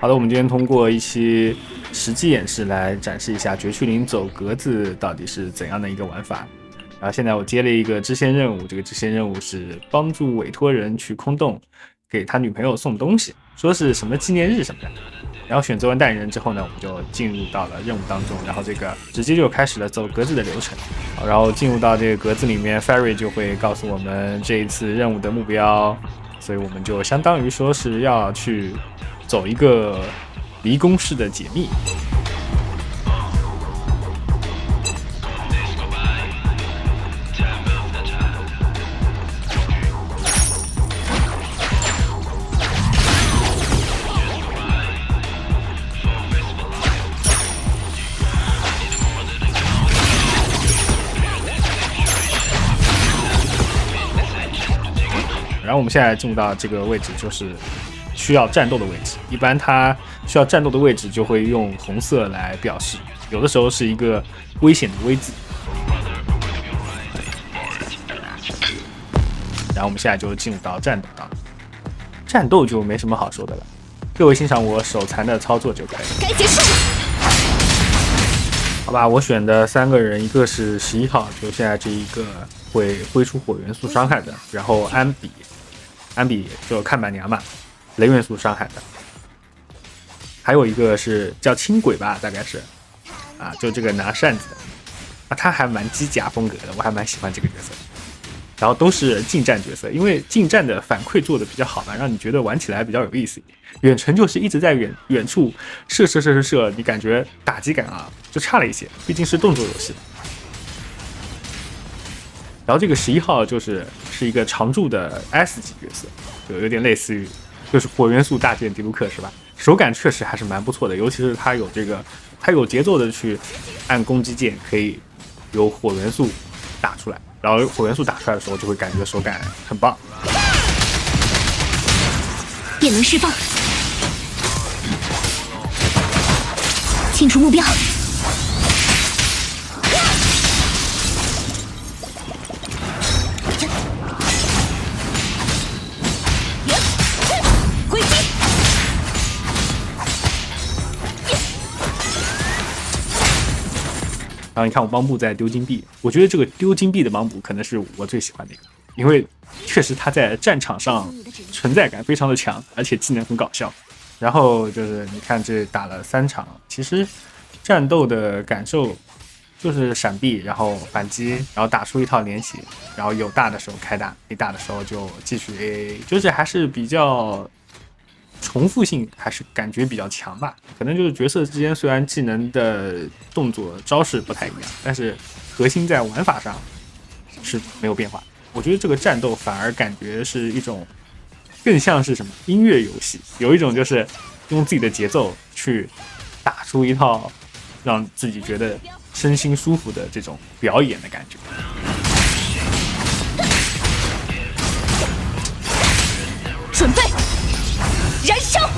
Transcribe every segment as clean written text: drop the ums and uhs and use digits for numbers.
好的，我们今天通过一期实际演示来展示一下绝区零走格子到底是怎样的一个玩法。然后现在我接了一个支线任务，这个支线任务是帮助委托人去空洞给他女朋友送东西，说是什么纪念日什么的。然后选择完代理人之后呢，我们就进入到了任务当中，然后这个直接就开始了走格子的流程。好，然后进入到这个格子里面 ，Ferry 就会告诉我们这一次任务的目标，所以我们就相当于说是要去走一个离宫式的解密。然后我们现在进入到这个位置，就是需要战斗的位置。一般它需要战斗的位置就会用红色来表示，有的时候是一个危险的危字。然后我们现在就进入到战斗当中，战斗就没什么好说的了，各位欣赏我手残的操作就可以了。该结束了。好吧，我选的3个人，一个是11号，就现在这一个会挥出火元素伤害的，然后安比就看板娘嘛，雷元素伤害的，还有一个是叫轻轨吧，大概是啊，就这个拿扇子的啊，他还蛮机甲风格的，我还蛮喜欢这个角色。然后都是近战角色，因为近战的反馈做的比较好嘛，让你觉得玩起来比较有意思。远程就是一直在远处射，你感觉打击感啊就差了一些，毕竟是动作游戏。然后这个11号是一个常驻的 S 级角色，就有点类似于就是火元素大剑迪卢克是吧？手感确实还是蛮不错的，尤其是它有节奏的去按攻击键，可以有火元素打出来，然后火元素打出来的时候就会感觉手感很棒。电能释放，清除目标。然后你看我帮布在丢金币，我觉得这个丢金币的帮布可能是我最喜欢的一个，因为确实他在战场上存在感非常的强，而且技能很搞笑。然后就是你看这打了3场，其实战斗的感受就是闪避，然后反击，然后打出一套连血，然后有大的时候开大，没大的时候就继续 AA， 就是还是比较重复性还是感觉比较强吧，可能就是角色之间虽然技能的动作招式不太一样，但是核心在玩法上是没有变化。我觉得这个战斗反而感觉是一种更像是什么音乐游戏，有一种就是用自己的节奏去打出一套让自己觉得身心舒服的这种表演的感觉。准备燃烧！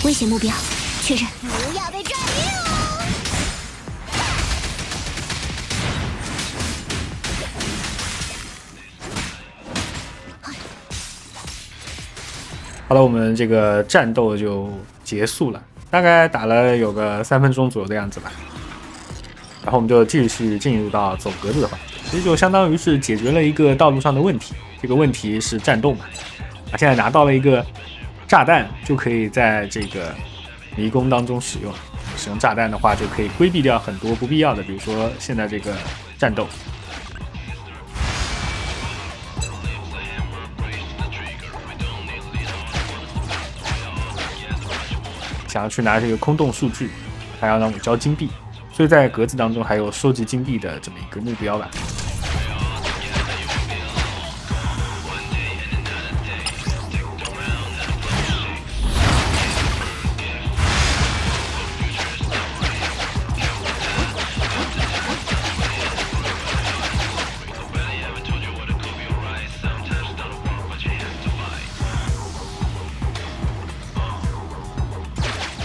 危险目标确认，不要被抓晕哦！好了，我们这个战斗就结束了，大概打了有个3分钟左右的样子吧。然后我们就继续进入到走格子的环节，其实就相当于是解决了一个道路上的问题。这个问题是战斗嘛，现在拿到了一个炸弹，就可以在这个迷宫当中使用。使用炸弹的话，就可以规避掉很多不必要的，比如说现在这个战斗。想要去拿这个空洞数据，还要让我交金币，所以在格子当中还有收集金币的这么一个目标吧。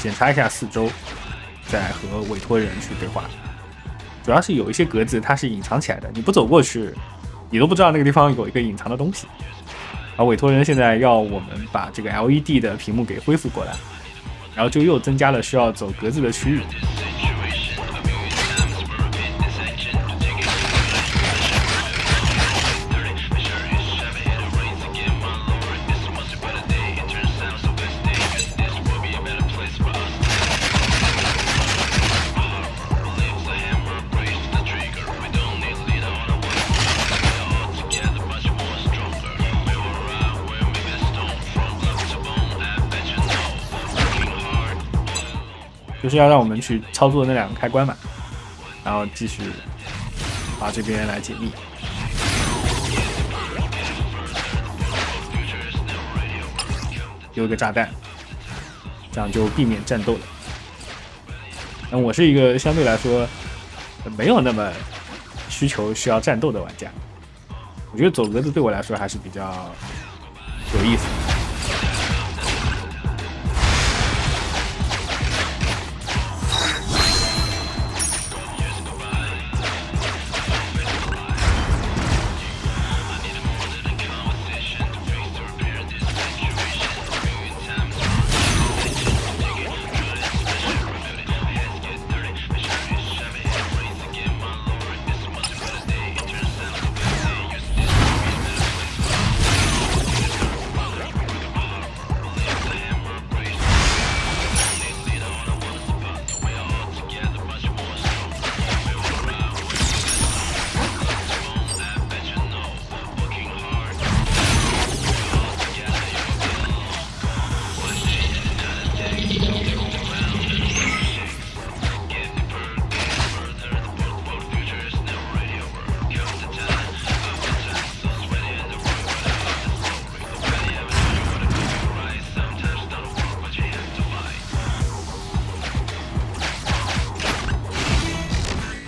检查一下四周，在和委托人去对话。主要是有一些格子它是隐藏起来的，你不走过去，你都不知道那个地方有一个隐藏的东西。而委托人现在要我们把这个 LED 的屏幕给恢复过来，然后就又增加了需要走格子的区域。就是要让我们去操作那2个开关嘛，然后继续把这边来解密。丢一个炸弹，这样就避免战斗了。那我是一个相对来说没有那么需求需要战斗的玩家，我觉得走格子对我来说还是比较有意思的。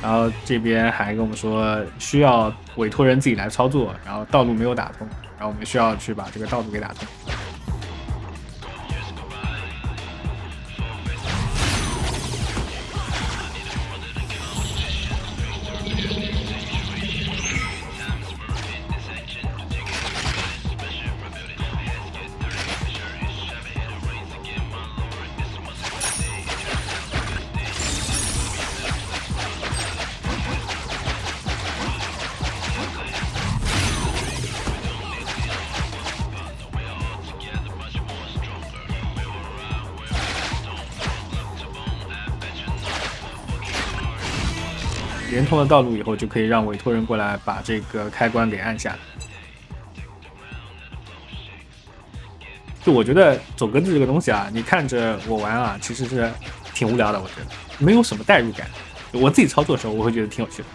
然后这边还跟我们说需要委托人自己来操作，然后道路没有打通，然后我们需要去把这个道路给打通。连通了道路以后，就可以让委托人过来把这个开关给按下。就我觉得走格子这个东西啊，你看着我玩啊，其实是挺无聊的，我觉得没有什么代入感。我自己操作的时候，我会觉得挺有趣的。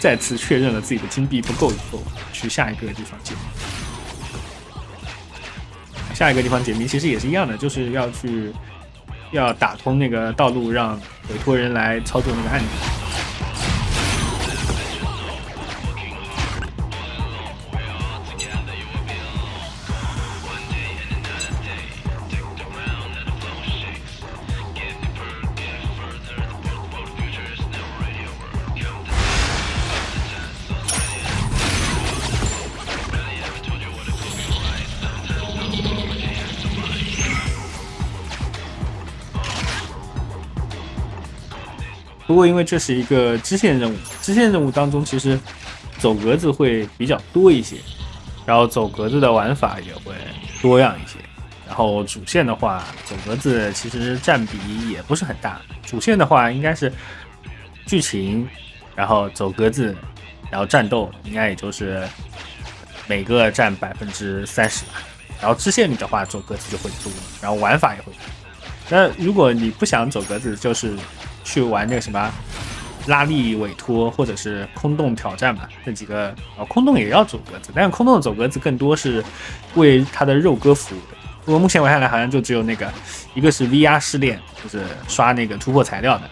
再次确认了自己的金币不够以后，去下一个地方解密。下一个地方解密其实也是一样的，就是要打通那个道路，让委托人来操作那个按钮。不过因为这是一个支线任务，支线任务当中其实走格子会比较多一些，然后走格子的玩法也会多样一些。然后主线的话，走格子其实占比也不是很大，主线的话应该是剧情，然后走格子，然后战斗应该也就是每个占30%吧。然后支线里的话走格子就会多，然后玩法也会多。那如果你不想走格子，就是去玩那个什么拉力委托或者是空洞挑战嘛，这几个空洞也要走格子，但是空洞的走格子更多是为它的肉鸽服务的。我目前玩下来好像就只有那个，一个是 VR 试炼，就是刷那个突破材料的，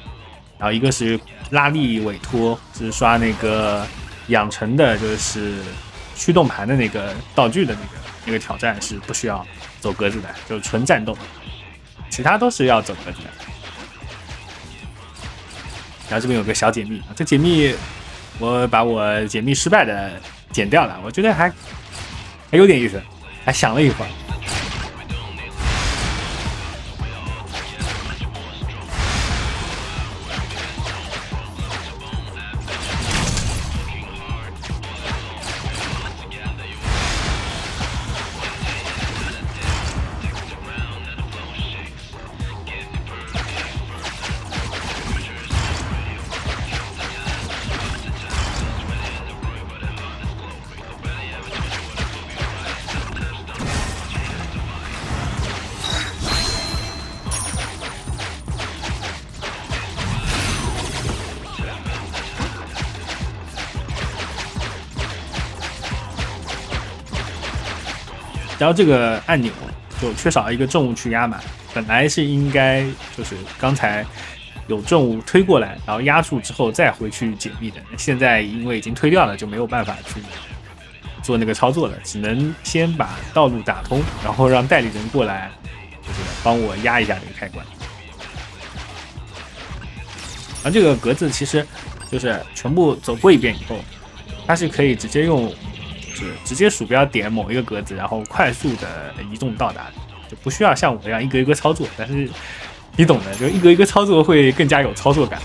然后一个是拉力委托，是刷那个养成的，就是驱动盘的那个道具的那个挑战是不需要走格子的，就是纯战斗，其他都是要走格子的。然后这边有个小解密，这解密我把我解密失败的剪掉了，我觉得还有点意思，还想了一会儿。然后这个按钮就缺少一个重物去压满，本来是应该就是刚才有重物推过来，然后压住之后再回去解密的，现在因为已经推掉了，就没有办法去做那个操作了，只能先把道路打通，然后让代理人过来就是帮我压一下这个开关。然后这个格子其实就是全部走过一遍以后，它是可以直接用直接鼠标点某一个格子，然后快速的移动到达，就不需要像我这样一个一个操作。但是你懂的，就一个一个操作会更加有操作感。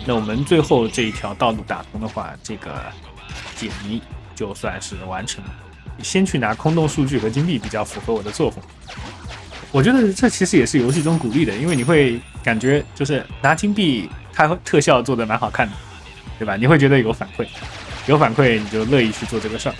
那我们最后这一条道路打通的话，这个解谜就算是完成了。先去拿空洞数据和金币比较符合我的作风。我觉得这其实也是游戏中鼓励的，因为你会感觉就是拿金币，它特效做的蛮好看的，对吧？你会觉得有反馈，有反馈你就乐意去做这个事儿。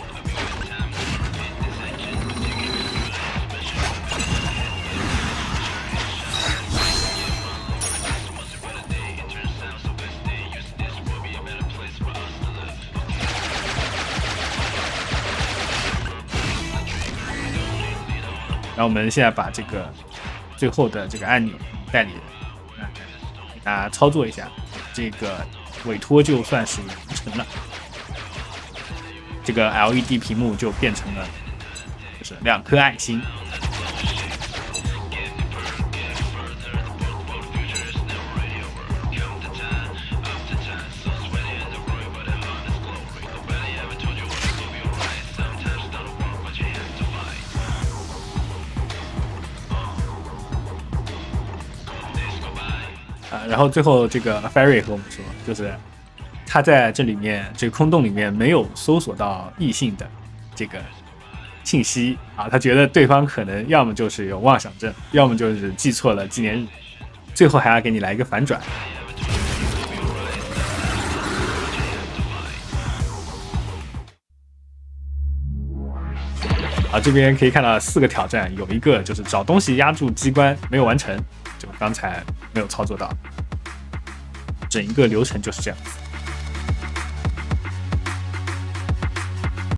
然后我们现在把这个最后的这个按钮代理人给大家操作一下，这个委托就算是完成了，这个 LED 屏幕就变成了就是2颗爱心。然后最后这个 Ferry 和我们说，就是他在这里面这个空洞里面没有搜索到异性的这个信息啊，他觉得对方可能要么就是有妄想症，要么就是记错了纪念日，最后还要给你来一个反转。啊，这边可以看到4个挑战，有一个就是找东西压住机关没有完成，就刚才没有操作到，整一个流程就是这样子。